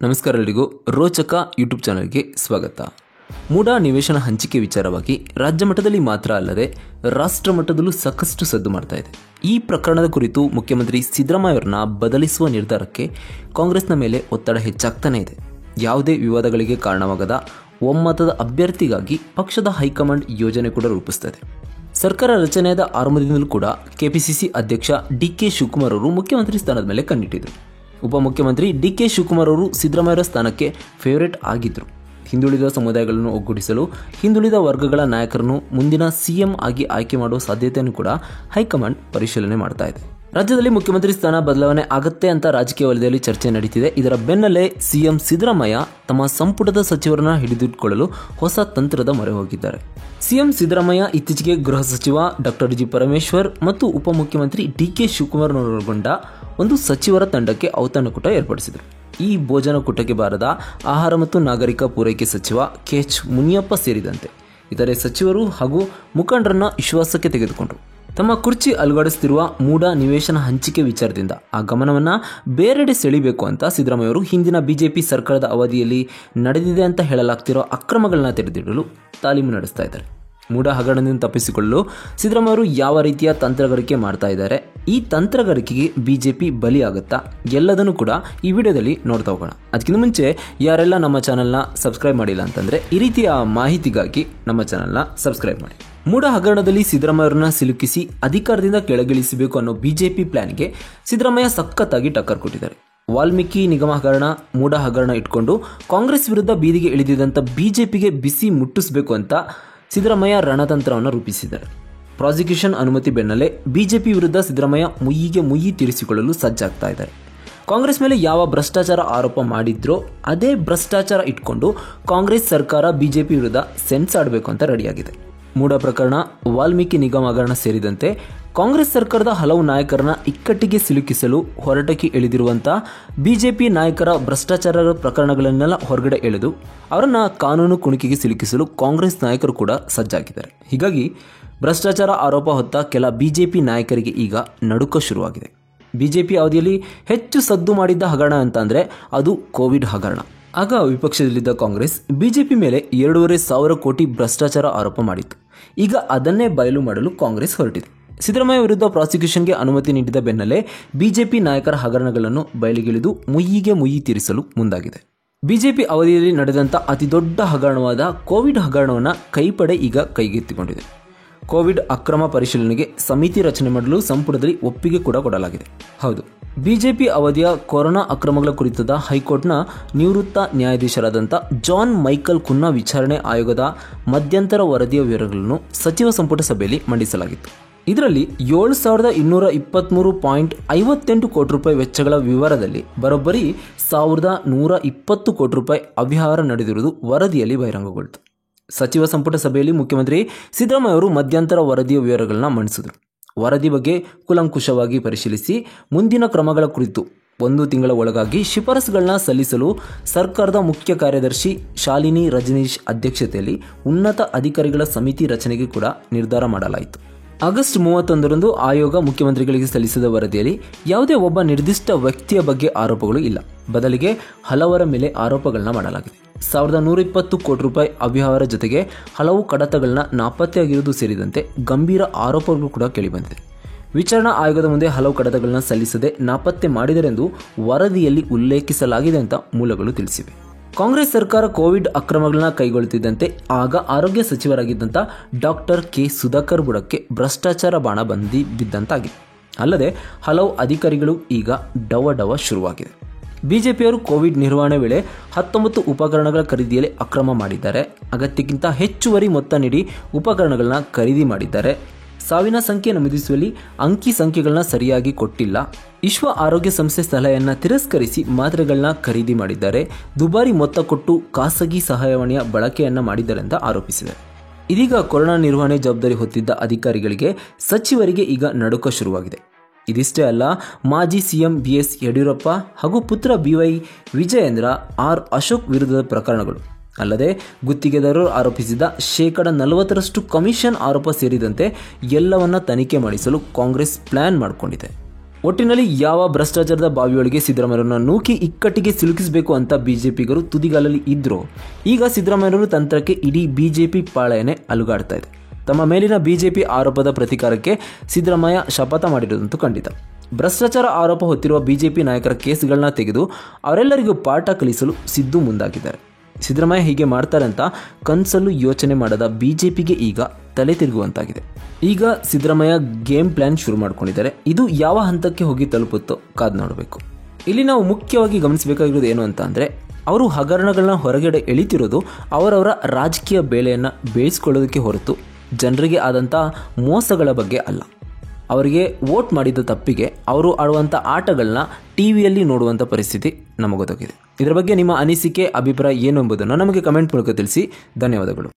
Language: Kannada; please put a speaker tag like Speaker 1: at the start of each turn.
Speaker 1: ನಮಸ್ಕಾರ ಎಲ್ಲರಿಗೂ ರೋಚಕ ಯೂಟ್ಯೂಬ್ ಚಾನಲ್ಗೆ ಸ್ವಾಗತ. ಮೂಡಾ ನಿವೇಶನ ಹಂಚಿಕೆ ವಿಚಾರವಾಗಿ ರಾಜ್ಯ ಮಟ್ಟದಲ್ಲಿ ಮಾತ್ರ ಅಲ್ಲದೆ ರಾಷ್ಟ್ರ ಮಟ್ಟದಲ್ಲೂ ಸಾಕಷ್ಟು ಸದ್ದು ಮಾಡ್ತಾ ಇದೆ. ಈ ಪ್ರಕರಣದ ಕುರಿತು ಮುಖ್ಯಮಂತ್ರಿ ಸಿದ್ದರಾಮಯ್ಯ ಅವರನ್ನ ಬದಲಿಸುವ ನಿರ್ಧಾರಕ್ಕೆ ಕಾಂಗ್ರೆಸ್ನ ಮೇಲೆ ಒತ್ತಡ ಹೆಚ್ಚಾಗ್ತಾನೇ ಇದೆ. ಯಾವುದೇ ವಿವಾದಗಳಿಗೆ ಕಾರಣವಾಗದ ಒಮ್ಮತದ ಅಭ್ಯರ್ಥಿಗಾಗಿ ಪಕ್ಷದ ಹೈಕಮಾಂಡ್ ಯೋಜನೆ ಕೂಡ ರೂಪಿಸ್ತಾ ಇದೆ. ಸರ್ಕಾರ ರಚನೆಯಾದ ಆರಂಭದಿಂದಲೂ ಕೂಡ ಕೆಪಿಸಿಸಿ ಅಧ್ಯಕ್ಷ ಡಿ.ಕೆ. ಶಿವಕುಮಾರ್ ಅವರು ಮುಖ್ಯಮಂತ್ರಿ ಸ್ಥಾನದ ಮೇಲೆ ಕಣ್ಣಿಟ್ಟಿದ್ದರು. ಉಪಮುಖ್ಯಮಂತ್ರಿ ಡಿ.ಕೆ. ಶಿವಕುಮಾರ್ ಅವರು ಸಿದ್ದರಾಮಯ್ಯ ಸ್ಥಾನಕ್ಕೆ ಫೇವರೇಟ್ ಆಗಿದ್ದರು. ಹಿಂದುಳಿದ ಸಮುದಾಯಗಳನ್ನು ಒಗ್ಗೂಡಿಸಲು ಹಿಂದುಳಿದ ವರ್ಗಗಳ ನಾಯಕರನ್ನು ಮುಂದಿನ ಸಿಎಂ ಆಗಿ ಆಯ್ಕೆ ಮಾಡುವ ಸಾಧ್ಯತೆಯನ್ನು ಕೂಡ ಹೈಕಮಾಂಡ್ ಪರಿಶೀಲನೆ ಮಾಡ್ತಾ ಇದೆ. ರಾಜ್ಯದಲ್ಲಿ ಮುಖ್ಯಮಂತ್ರಿ ಸ್ಥಾನ ಬದಲಾವಣೆ ಆಗತ್ತೆ ಅಂತ ರಾಜಕೀಯ ವಲಯದಲ್ಲಿ ಚರ್ಚೆ ನಡೀತಿದೆ. ಇದರ ಬೆನ್ನಲ್ಲೇ ಸಿಎಂ ಸಿದ್ದರಾಮಯ್ಯ ತಮ್ಮ ಸಂಪುಟದ ಸಚಿವರನ್ನ ಹಿಡಿದಿಟ್ಟುಕೊಳ್ಳಲು ಹೊಸ ತಂತ್ರದ ಮೊರೆ ಹೋಗಿದ್ದಾರೆ. ಸಿಎಂ ಸಿದ್ದರಾಮಯ್ಯ ಇತ್ತೀಚೆಗೆ ಗೃಹ ಸಚಿವ ಡಾಕ್ಟರ್ ಜಿ. ಪರಮೇಶ್ವರ್ ಮತ್ತು ಉಪಮುಖ್ಯಮಂತ್ರಿ ಡಿ.ಕೆ. ಶಿವಕುಮಾರ್ ಒಳಗೊಂಡ ಒಂದು ಸಚಿವರ ತಂಡಕ್ಕೆ ಔತಣಕೂಟ ಏರ್ಪಡಿಸಿದರು. ಈ ಭೋಜನಕೂಟಕ್ಕೆ ಬಾರದ ಆಹಾರ ಮತ್ತು ನಾಗರಿಕ ಪೂರೈಕೆ ಸಚಿವ ಕೆ.ಎಚ್. ಮುನಿಯಪ್ಪ ಸೇರಿದಂತೆ ಇತರೆ ಸಚಿವರು ಹಾಗೂ ಮುಖಂಡರನ್ನ ವಿಶ್ವಾಸಕ್ಕೆ ತೆಗೆದುಕೊಂಡರು. ತಮ್ಮ ಕುರ್ಚಿ ಅಲುಗಾಡಿಸುತ್ತಿರುವ ಮೂಡಾ ನಿವೇಶನ ಹಂಚಿಕೆ ವಿಚಾರದಿಂದ ಆ ಗಮನವನ್ನು ಬೇರೆಡೆ ಸೆಳಿಬೇಕು ಅಂತ ಸಿದ್ದರಾಮಯ್ಯ ಅವರು ಹಿಂದಿನ ಬಿಜೆಪಿ ಸರ್ಕಾರದ ಅವಧಿಯಲ್ಲಿ ನಡೆದಿದೆ ಅಂತ ಹೇಳಲಾಗ್ತಿರೋ ಅಕ್ರಮಗಳನ್ನ ತೆರೆದಿಡಲು ತಾಲೀಮು ನಡೆಸ್ತಾ ಇದ್ದಾರೆ. ಮೂಡಾ ಹಗರಣದಿಂದ ತಪ್ಪಿಸಿಕೊಳ್ಳಲು ಸಿದ್ದರಾಮಯ್ಯ ಅವರು ಯಾವ ರೀತಿಯ ತಂತ್ರಗಾರಿಕೆ ಮಾಡ್ತಾ ಇದ್ದಾರೆ, ಈ ತಂತ್ರಗಾರಿಕೆಗೆ ಬಿಜೆಪಿ ಬಲಿಯಾಗುತ್ತಾ, ಎಲ್ಲದನ್ನು ಕೂಡ ಈ ವಿಡಿಯೋದಲ್ಲಿ ನೋಡ್ತಾ ಹೋಗೋಣ. ಅದಕ್ಕಿಂತ ಮುಂಚೆ ಯಾರೆಲ್ಲ ನಮ್ಮ ಚಾನಲ್ನ ಸಬ್ಸ್ಕ್ರೈಬ್ ಮಾಡಿಲ್ಲ ಅಂತಂದರೆ ಈ ರೀತಿಯ ಮಾಹಿತಿಗಾಗಿ ನಮ್ಮ ಚಾನಲ್ನ ಸಬ್ಸ್ಕ್ರೈಬ್ ಮಾಡಿ. ಮೂಡಾ ಹಗರಣದಲ್ಲಿ ಸಿದ್ದರಾಮಯ್ಯ ಅವರನ್ನ ಸಿಲುಕಿಸಿ ಅಧಿಕಾರದಿಂದ ಕೆಳಗಿಳಿಸಬೇಕು ಅನ್ನೋ ಬಿಜೆಪಿ ಪ್ಲಾನ್ಗೆ ಸಿದ್ದರಾಮಯ್ಯ ಸಖತ್ತಾಗಿ ಟಕ್ಕರ್ ಕೊಟ್ಟಿದ್ದಾರೆ. ವಾಲ್ಮೀಕಿ ನಿಗಮ ಹಗರಣ, ಮೂಡಾ ಹಗರಣ ಇಟ್ಕೊಂಡು ಕಾಂಗ್ರೆಸ್ ವಿರುದ್ಧ ಬೀದಿಗೆ ಇಳಿದಿದ್ದಂಥ ಬಿಜೆಪಿಗೆ ಬಿಸಿ ಮುಟ್ಟಿಸಬೇಕು ಅಂತ ಸಿದ್ದರಾಮಯ್ಯ ರಣತಂತ್ರವನ್ನು ರೂಪಿಸಿದ್ದಾರೆ. ಪ್ರಾಸಿಕ್ಯೂಷನ್ ಅನುಮತಿ ಬೆನ್ನಲ್ಲೇ ಬಿಜೆಪಿ ವಿರುದ್ಧ ಸಿದ್ದರಾಮಯ್ಯ ಮುಯ್ಯಿಗೆ ಮುಯ್ಯಿ ತೀರಿಸಿಕೊಳ್ಳಲು ಸಜ್ಜಾಗ್ತಾ ಇದ್ದಾರೆ. ಕಾಂಗ್ರೆಸ್ ಮೇಲೆ ಯಾವ ಭ್ರಷ್ಟಾಚಾರ ಆರೋಪ ಮಾಡಿದ್ರೋ ಅದೇ ಭ್ರಷ್ಟಾಚಾರ ಇಟ್ಕೊಂಡು ಕಾಂಗ್ರೆಸ್ ಸರ್ಕಾರ ಬಿಜೆಪಿ ವಿರುದ್ಧ ಸೆಣಸಾಡಬೇಕು ಅಂತ ರೆಡಿಯಾಗಿದೆ. ಮೂಡಾ ಪ್ರಕರಣ, ವಾಲ್ಮೀಕಿ ನಿಗಮ ಹಗರಣ ಸೇರಿದಂತೆ ಕಾಂಗ್ರೆಸ್ ಸರ್ಕಾರದ ಹಲವು ನಾಯಕರನ್ನ ಇಕ್ಕಟ್ಟಿಗೆ ಸಿಲುಕಿಸಲು ಹೊರಟಕ್ಕೆ ಇಳಿದಿರುವಂಥ ಬಿಜೆಪಿ ನಾಯಕರ ಭ್ರಷ್ಟಾಚಾರದ ಪ್ರಕರಣಗಳನ್ನೆಲ್ಲ ಹೊರಗಡೆ ಎಳೆದು ಅವರನ್ನು ಕಾನೂನು ಕುಣಿಕೆಗೆ ಸಿಲುಕಿಸಲು ಕಾಂಗ್ರೆಸ್ ನಾಯಕರು ಕೂಡ ಸಜ್ಜಾಗಿದ್ದಾರೆ. ಹೀಗಾಗಿ ಭ್ರಷ್ಟಾಚಾರ ಆರೋಪ ಹೊತ್ತ ಕೆಲ ಬಿಜೆಪಿ ನಾಯಕರಿಗೆ ಈಗ ನಡುಕ ಶುರುವಾಗಿದೆ. ಬಿಜೆಪಿ ಅವಧಿಯಲ್ಲಿ ಹೆಚ್ಚು ಸದ್ದು ಮಾಡಿದ್ದ ಹಗರಣ ಅಂತ ಅಂದರೆ ಅದು ಕೋವಿಡ್ ಹಗರಣ. ಆಗ ವಿಪಕ್ಷದಲ್ಲಿದ್ದ ಕಾಂಗ್ರೆಸ್ ಬಿಜೆಪಿ ಮೇಲೆ 2,500 ಕೋಟಿ ಭ್ರಷ್ಟಾಚಾರ ಆರೋಪ ಮಾಡಿತ್ತು. ಈಗ ಅದನ್ನೇ ಬಯಲು ಮಾಡಲು ಕಾಂಗ್ರೆಸ್ ಹೊರಟಿದೆ. ಸಿದ್ದರಾಮಯ್ಯ ವಿರುದ್ಧ ಪ್ರಾಸಿಕ್ಯೂಷನ್ಗೆ ಅನುಮತಿ ನೀಡಿದ ಬೆನ್ನಲ್ಲೇ ಬಿಜೆಪಿ ನಾಯಕರ ಹಗರಣಗಳನ್ನು ಬಯಲಿಗಿಳಿದು ಮುಯ್ಯಿಗೆ ಮುಯ್ಯಿ ತೀರಿಸಲು ಮುಂದಾಗಿದೆ. ಬಿಜೆಪಿ ಅವಧಿಯಲ್ಲಿ ನಡೆದಂಥ ಅತಿದೊಡ್ಡ ಹಗರಣವಾದ ಕೋವಿಡ್ ಹಗರಣವನ್ನು ಕೈಪಡೆ ಈಗ ಕೈಗೆತ್ತಿಕೊಂಡಿದೆ. ಕೋವಿಡ್ ಅಕ್ರಮ ಪರಿಶೀಲನೆಗೆ ಸಮಿತಿ ರಚನೆ ಮಾಡಲು ಸಂಪುಟದಲ್ಲಿ ಒಪ್ಪಿಗೆ ಕೂಡ ಕೊಡಲಾಗಿದೆ. ಹೌದು, ಬಿಜೆಪಿ ಅವಧಿಯ ಕೊರೋನಾ ಅಕ್ರಮಗಳ ಕುರಿತಾದ ಹೈಕೋರ್ಟ್ನ ನಿವೃತ್ತ ನ್ಯಾಯಾಧೀಶರಾದಂಥ ಜಾನ್ ಮೈಕಲ್ ಕುನ್ನಾ ವಿಚಾರಣೆ ಆಯೋಗದ ಮಧ್ಯಂತರ ವರದಿಯ ವಿವರಗಳನ್ನು ಸಚಿವ ಸಂಪುಟ ಸಭೆಯಲ್ಲಿ ಮಂಡಿಸಲಾಗಿತ್ತು. ಇದರಲ್ಲಿ 7,223.58 ಕೋಟಿ ರೂಪಾಯಿ ವೆಚ್ಚಗಳ ವಿವರದಲ್ಲಿ ಬರೋಬ್ಬರಿ 1,120 ಕೋಟಿ ರೂಪಾಯಿ ಅವ್ಯವಹಾರ ನಡೆದಿರುವುದು ವರದಿಯಲ್ಲಿ ಬಹಿರಂಗಗೊಳ್ಳಿತು. ಸಚಿವ ಸಂಪುಟ ಸಭೆಯಲ್ಲಿ ಮುಖ್ಯಮಂತ್ರಿ ಸಿದ್ದರಾಮಯ್ಯ ಅವರು ಮಧ್ಯಂತರ ವರದಿಯ ವಿವರಗಳನ್ನು ಮಂಡಿಸಿದರು. ವರದಿ ಬಗ್ಗೆ ಕೂಲಂಕುಷವಾಗಿ ಪರಿಶೀಲಿಸಿ ಮುಂದಿನ ಕ್ರಮಗಳ ಕುರಿತು 1 ತಿಂಗಳ ಒಳಗಾಗಿ ಶಿಫಾರಸುಗಳನ್ನ ಸಲ್ಲಿಸಲು ಸರ್ಕಾರದ ಮುಖ್ಯ ಕಾರ್ಯದರ್ಶಿ ಶಾಲಿನಿ ರಜನೀಶ್ ಅಧ್ಯಕ್ಷತೆಯಲ್ಲಿ ಉನ್ನತ ಅಧಿಕಾರಿಗಳ ಸಮಿತಿ ರಚನೆಗೆ ಕೂಡ ನಿರ್ಧಾರ ಮಾಡಲಾಯಿತು. ಆಗಸ್ಟ್ 31ರಂದು ಆಯೋಗ ಮುಖ್ಯಮಂತ್ರಿಗಳಿಗೆ ಸಲ್ಲಿಸಿದ ವರದಿಯಲ್ಲಿ ಯಾವುದೇ ಒಬ್ಬ ನಿರ್ದಿಷ್ಟ ವ್ಯಕ್ತಿಯ ಬಗ್ಗೆ ಆರೋಪಗಳು ಇಲ್ಲ. ಬದಲಿಗೆ ಹಲವರ ಮೇಲೆ ಆರೋಪಗಳನ್ನ ಮಾಡಲಾಗಿದೆ. 1,120 ಕೋಟಿ ರೂಪಾಯಿ ಅವ್ಯವಹಾರ ಜೊತೆಗೆ ಹಲವು ಕಡತಗಳನ್ನ ನಾಪತ್ತೆಯಾಗಿರುವುದು ಸೇರಿದಂತೆ ಗಂಭೀರ ಆರೋಪಗಳು ಕೂಡ ಕೇಳಿಬಂದಿದೆ. ವಿಚಾರಣಾ ಆಯೋಗದ ಮುಂದೆ ಹಲವು ಕಡತಗಳನ್ನ ಸಲ್ಲಿಸದೆ ನಾಪತ್ತೆ ಮಾಡಿದರೆಂದು ವರದಿಯಲ್ಲಿ ಉಲ್ಲೇಖಿಸಲಾಗಿದೆ ಅಂತ ಮೂಲಗಳು ತಿಳಿಸಿವೆ. ಕಾಂಗ್ರೆಸ್ ಸರ್ಕಾರ ಕೋವಿಡ್ ಅಕ್ರಮಗಳನ್ನ ಕೈಗೊಳ್ಳುತ್ತಿದ್ದಂತೆ ಆಗ ಆರೋಗ್ಯ ಸಚಿವರಾಗಿದ್ದಂಥ ಡಾಕ್ಟರ್ ಕೆ. ಸುಧಾಕರ್ ಬುಡಕ್ಕೆ ಭ್ರಷ್ಟಾಚಾರ ಬಾಣ ಬಿದ್ದಂತಾಗಿದೆ. ಅಲ್ಲದೆ ಹಲವು ಅಧಿಕಾರಿಗಳು ಈಗ ಡವ ಶುರುವಾಗಿದೆ. ಬಿಜೆಪಿಯವರು ಕೋವಿಡ್ ನಿರ್ವಹಣೆ ವೇಳೆ 19 ಉಪಕರಣಗಳ ಖರೀದಿಯಲ್ಲಿ ಅಕ್ರಮ ಮಾಡಿದ್ದಾರೆ. ಅಗತ್ಯಕ್ಕಿಂತ ಹೆಚ್ಚುವರಿ ಮೊತ್ತ ನೀಡಿ ಉಪಕರಣಗಳನ್ನ ಖರೀದಿ ಮಾಡಿದ್ದಾರೆ. ಸಾವಿನ ಸಂಖ್ಯೆ ನಮೂದಿಸುವಲ್ಲಿ ಅಂಕಿ ಸಂಖ್ಯೆಗಳನ್ನ ಸರಿಯಾಗಿ ಕೊಟ್ಟಿಲ್ಲ. ವಿಶ್ವ ಆರೋಗ್ಯ ಸಂಸ್ಥೆ ಸಲಹೆಯನ್ನು ತಿರಸ್ಕರಿಸಿ ಮಾತ್ರೆಗಳನ್ನ ಖರೀದಿ ಮಾಡಿದ್ದಾರೆ. ದುಬಾರಿ ಮೊತ್ತ ಕೊಟ್ಟು ಖಾಸಗಿ ಸಹಾಯವಾಣಿಯ ಬಳಕೆಯನ್ನ ಮಾಡಿದ್ದಾರೆ ಅಂತ ಆರೋಪಿಸಿದೆ. ಇದೀಗ ಕೊರೋನಾ ನಿರ್ವಹಣೆ ಜವಾಬ್ದಾರಿ ಹೊತ್ತಿದ್ದ ಅಧಿಕಾರಿಗಳಿಗೆ ಸಚಿವರಿಗೆ ಈಗ ನಡುಕ ಶುರುವಾಗಿದೆ. ಇದಿಷ್ಟೇ ಅಲ್ಲ, ಮಾಜಿ ಸಿಎಂ ಬಿ.ಎಸ್. ಯಡಿಯೂರಪ್ಪ ಹಾಗೂ ಪುತ್ರ ಬಿ.ವೈ. ವಿಜಯೇಂದ್ರ, ಆರ್. ಅಶೋಕ್ ವಿರುದ್ಧದ ಪ್ರಕರಣಗಳು ಅಲ್ಲದೆ ಗುತ್ತಿಗೆದಾರರು ಆರೋಪಿಸಿದ 40% ಕಮಿಷನ್ ಆರೋಪ ಸೇರಿದಂತೆ ಎಲ್ಲವನ್ನ ತನಿಖೆ ಮಾಡಿಸಲು ಕಾಂಗ್ರೆಸ್ ಪ್ಲಾನ್ ಮಾಡಿಕೊಂಡಿದೆ. ಒಟ್ಟಿನಲ್ಲಿ ಯಾವ ಭ್ರಷ್ಟಾಚಾರದ ಬಾವಿಯೊಳಗೆ ಸಿದ್ದರಾಮಯ್ಯರನ್ನ ನೂಕಿ ಇಕ್ಕಟ್ಟಿಗೆ ಸಿಲುಕಿಸಬೇಕು ಅಂತ ಬಿಜೆಪಿಗರು ತುದಿಗಾಲಲ್ಲಿ ಇದ್ರೋ, ಈಗ ಸಿದ್ದರಾಮಯ್ಯರ ತಂತ್ರಕ್ಕೆ ಇಡೀ ಬಿಜೆಪಿ ಪಾಳೆಯನೇ ಅಲುಗಾಡ್ತಾ ಇದೆ. ತಮ್ಮ ಮೇಲಿನ ಬಿಜೆಪಿ ಆರೋಪದ ಪ್ರತೀಕಾರಕ್ಕೆ ಸಿದ್ದರಾಮಯ್ಯ ಶಪಥ ಮಾಡಿರುವುದಂತೂ ಖಂಡಿತ. ಭ್ರಷ್ಟಾಚಾರ ಆರೋಪ ಹೊತ್ತಿರುವ ಬಿಜೆಪಿ ನಾಯಕರ ಕೇಸ್ಗಳನ್ನ ತೆಗೆದು ಅವರೆಲ್ಲರಿಗೂ ಪಾಠ ಕಲಿಸಲು ಸಿದ್ದು ಮುಂದಾಗಿದ್ದಾರೆ. ಸಿದ್ದರಾಮಯ್ಯ ಹೀಗೆ ಮಾಡ್ತಾರೆ ಅಂತ ಕನಸಲ್ಲೂ ಯೋಚನೆ ಮಾಡದ ಬಿಜೆಪಿಗೆ ಈಗ ತಲೆ ತಿರುಗುವಂತಾಗಿದೆ. ಈಗ ಸಿದ್ದರಾಮಯ್ಯ ಗೇಮ್ ಪ್ಲಾನ್ ಶುರು ಮಾಡ್ಕೊಂಡಿದ್ದಾರೆ. ಇದು ಯಾವ ಹಂತಕ್ಕೆ ಹೋಗಿ ತಲುಪುತ್ತೋ ಕಾದು ನೋಡಬೇಕು. ಇಲ್ಲಿ ನಾವು ಮುಖ್ಯವಾಗಿ ಗಮನಿಸಬೇಕಾಗಿರೋದು ಏನು ಅಂತ ಅಂದರೆ, ಅವರು ಹಗರಣಗಳನ್ನ ಹೊರಗಡೆ ಎಳಿತಿರೋದು ಅವರವರ ರಾಜಕೀಯ ಬೇಳೆಯನ್ನು ಬೇಯಿಸ್ಕೊಳ್ಳೋದಕ್ಕೆ ಹೊರತು ಜನರಿಗೆ ಆದಂಥ ಮೋಸಗಳ ಬಗ್ಗೆ ಅಲ್ಲ. ಅವರಿಗೆ ವೋಟ್ ಮಾಡಿದ ತಪ್ಪಿಗೆ ಅವರು ಆಡುವಂಥ ಆಟಗಳನ್ನ ಟಿವಿಯಲ್ಲಿ ನೋಡುವಂಥ ಪರಿಸ್ಥಿತಿ ನಮಗೊದಗಿದೆ. ಇದರ ಬಗ್ಗೆ ನಿಮ್ಮ ಅನಿಸಿಕೆ, ಅಭಿಪ್ರಾಯ ಏನು ಎಂಬುದನ್ನು ನಮಗೆ ಕಮೆಂಟ್ ಮೂಲಕ ತಿಳಿಸಿ. ಧನ್ಯವಾದಗಳು.